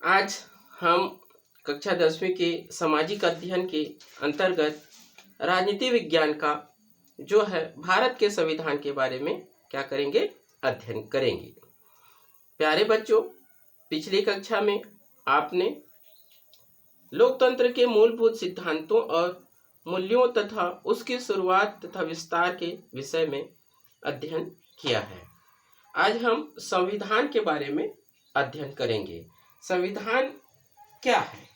आज हम कक्षा 10वीं के सामाजिक अध्ययन के अंतर्गत राजनीति विज्ञान का जो है भारत के संविधान के बारे में क्या करेंगे, अध्ययन करेंगे। प्यारे बच्चों, पिछली कक्षा में आपने लोकतंत्र के मूलभूत सिद्धांतों और मूल्यों तथा उसकी शुरुआत तथा विस्तार के विषय में अध्ययन किया है। आज हम संविधान के बारे में अध्ययन करेंगे। संविधान क्या है?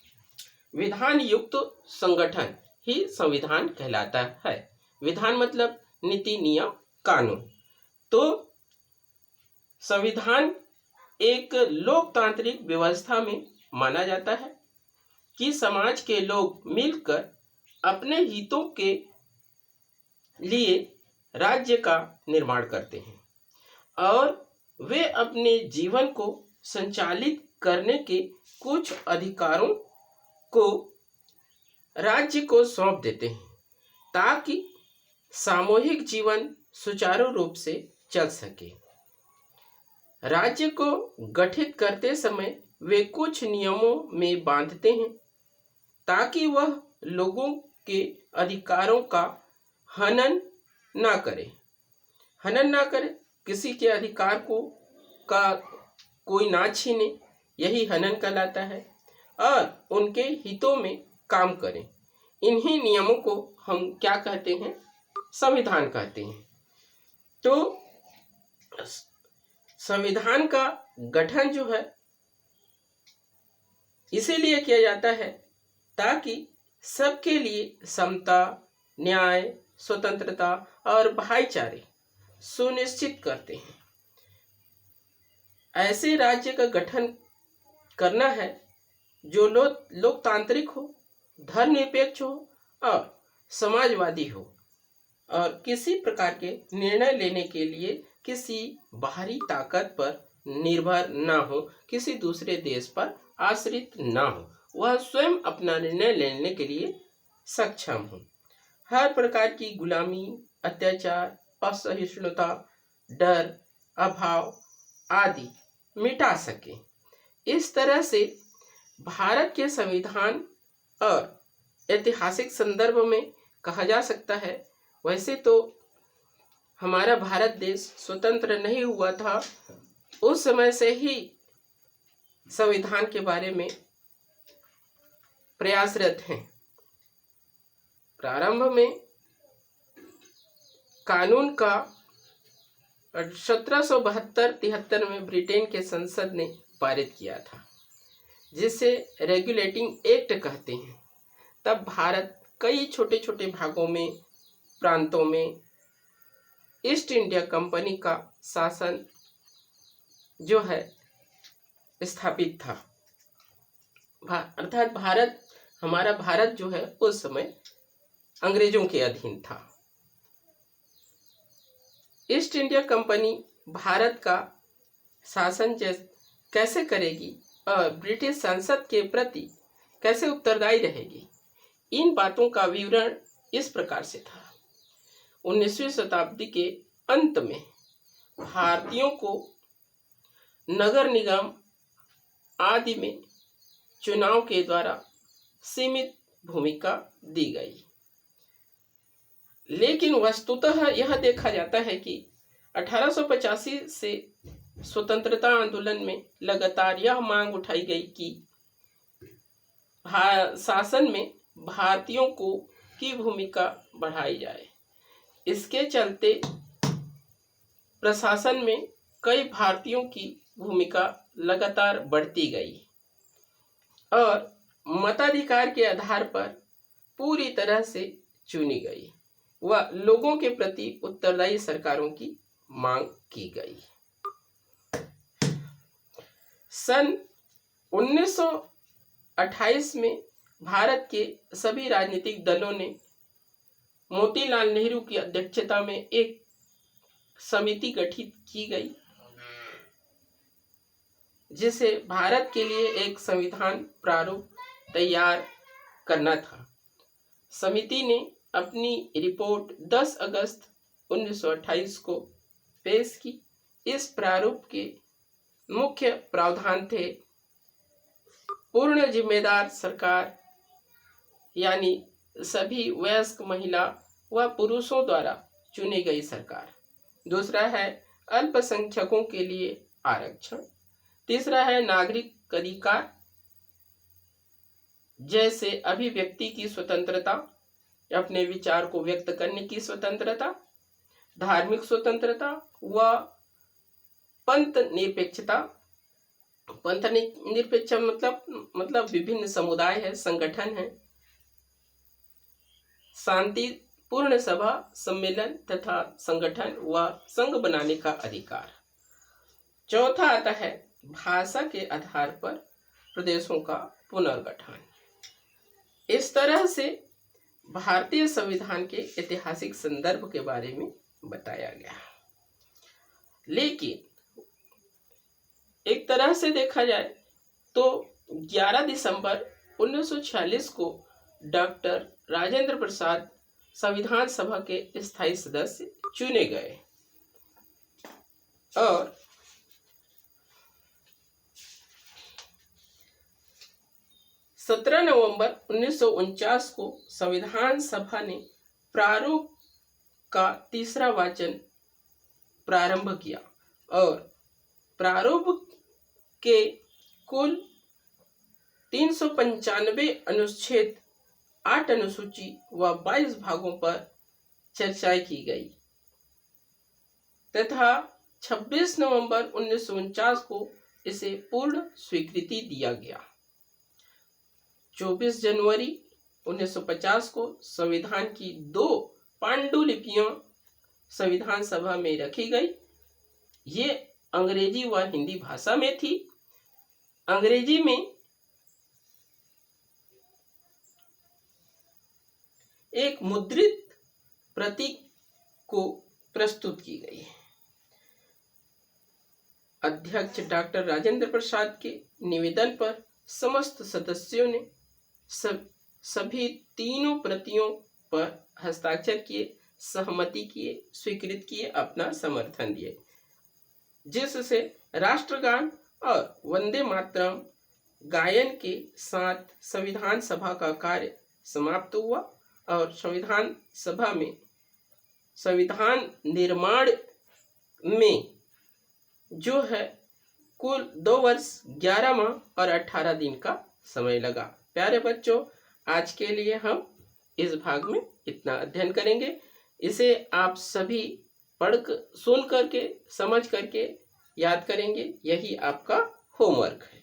विधान युक्त संगठन ही संविधान कहलाता है। विधान मतलब नीति, नियम, कानून। तो संविधान एक लोकतांत्रिक व्यवस्था में माना जाता है कि समाज के लोग मिलकर अपने हितों के लिए राज्य का निर्माण करते हैं और वे अपने जीवन को संचालित करने के कुछ अधिकारों को राज्य को सौंप देते हैं ताकि सामूहिक जीवन सुचारू रूप से चल सके। राज्य को गठित करते समय वे कुछ नियमों में बांधते हैं ताकि वह लोगों के अधिकारों का हनन ना करे। किसी के अधिकार को का कोई ना छीने, यही हनन कहलाता है, और उनके हितों में काम करें। इन्हीं नियमों को हम क्या कहते हैं? संविधान कहते हैं। तो संविधान का गठन जो है इसीलिए किया जाता है ताकि सबके लिए समता, न्याय, स्वतंत्रता और भाईचारे सुनिश्चित करते हैं। ऐसे राज्य का गठन करना है जो लोकतांत्रिक हो, धर्मनिरपेक्ष हो और समाजवादी हो और किसी प्रकार के निर्णय लेने के लिए किसी बाहरी ताकत पर निर्भर ना हो, किसी दूसरे देश पर आश्रित ना हो, वह स्वयं अपना निर्णय लेने के लिए सक्षम हो, हर प्रकार की गुलामी, अत्याचार, असहिष्णुता, डर, अभाव आदि मिटा सके। इस तरह से भारत के संविधान और ऐतिहासिक संदर्भ में कहा जा सकता है। वैसे तो हमारा भारत देश स्वतंत्र नहीं हुआ था, उस समय से ही संविधान के बारे में प्रयासरत हैं। प्रारंभ में कानून का 1772-73 में ब्रिटेन के संसद ने पारित किया था, जिसे रेगुलेटिंग एक्ट कहते हैं। तब भारत कई छोटे छोटे भागों में, प्रांतों में ईस्ट इंडिया कंपनी का शासन जो है स्थापित था। अर्थात हमारा भारत जो है उस समय अंग्रेजों के अधीन था। ईस्ट इंडिया कंपनी भारत का शासन कैसे करेगी और ब्रिटिश संसद के प्रति कैसे उत्तरदायी रहेगी, इन बातों का विवरण इस प्रकार से था। 19वीं शताब्दी के अंत में भारतीयों को नगर निगम आदि में चुनाव के द्वारा सीमित भूमिका दी गई, लेकिन वस्तुतः यह देखा जाता है कि 1885 से स्वतंत्रता आंदोलन में लगातार यह मांग उठाई गई कि शासन में भारतीयों की भूमिका बढ़ाई जाए। इसके चलते प्रशासन में कई भारतीयों की भूमिका लगातार बढ़ती गई और मताधिकार के आधार पर पूरी तरह से चुनी गई व लोगों के प्रति उत्तरदायी सरकारों की मांग की गई। सन 1928 में भारत के सभी राजनीतिक दलों ने मोतीलाल नेहरू की अध्यक्षता में एक समिति गठित की गई, जिसे भारत के लिए एक संविधान प्रारूप तैयार करना था। समिति ने अपनी रिपोर्ट 10 अगस्त 1928 को पेश की। इस प्रारूप के मुख्य प्रावधान थे पूर्ण जिम्मेदार सरकार यानी सभी वयस्क महिला व पुरुषों द्वारा चुनी गई सरकार। दूसरा है अल्पसंख्यकों के लिए आरक्षण। तीसरा है नागरिक अधिकार जैसे अभिव्यक्ति की स्वतंत्रता, अपने विचार को व्यक्त करने की स्वतंत्रता, धार्मिक स्वतंत्रता व पंथ निरपेक्षता। पंथ निरपेक्ष मतलब विभिन्न समुदाय है, संगठन है, शांतिपूर्ण सभा सम्मेलन तथा संगठन व संघ बनाने का अधिकार। चौथा आता है भाषा के आधार पर प्रदेशों का पुनर्गठन। इस तरह से भारतीय संविधान के ऐतिहासिक संदर्भ के बारे में बताया गया। लेकिन एक तरह से देखा जाए तो 11 दिसंबर 1946 को डॉक्टर राजेंद्र प्रसाद संविधान सभा के स्थायी सदस्य चुने गए और 17 नवंबर 1949 को संविधान सभा ने प्रारूप का तीसरा वाचन प्रारंभ किया और प्रारूप के कुल 395 अनुच्छेद, 8 अनुसूची व 22 भागों पर चर्चा की गई तथा 26 नवंबर 1949 को इसे पूर्ण स्वीकृति दिया गया। 24 जनवरी 1950 को संविधान की 2 पांडुलिपियां संविधान सभा में रखी गई। ये अंग्रेजी व हिंदी भाषा में थी। अंग्रेजी में एक मुद्रित प्रति को प्रस्तुत की गई है। अध्यक्ष डॉक्टर राजेंद्र प्रसाद के निवेदन पर समस्त सदस्यों ने सभी तीनों प्रतियों पर हस्ताक्षर किए, सहमति किए, स्वीकृत किए, अपना समर्थन दिए, जिससे राष्ट्रगान और वंदे मातरम गायन के साथ संविधान सभा का कार्य समाप्त हुआ और संविधान सभा में संविधान निर्माण में जो है कुल 2 वर्ष 11 माह और 18 दिन का समय लगा। प्यारे बच्चों, आज के लिए हम इस भाग में इतना अध्ययन करेंगे। इसे आप सभी सुन करके, समझ करके याद करेंगे। यही आपका होमवर्क है।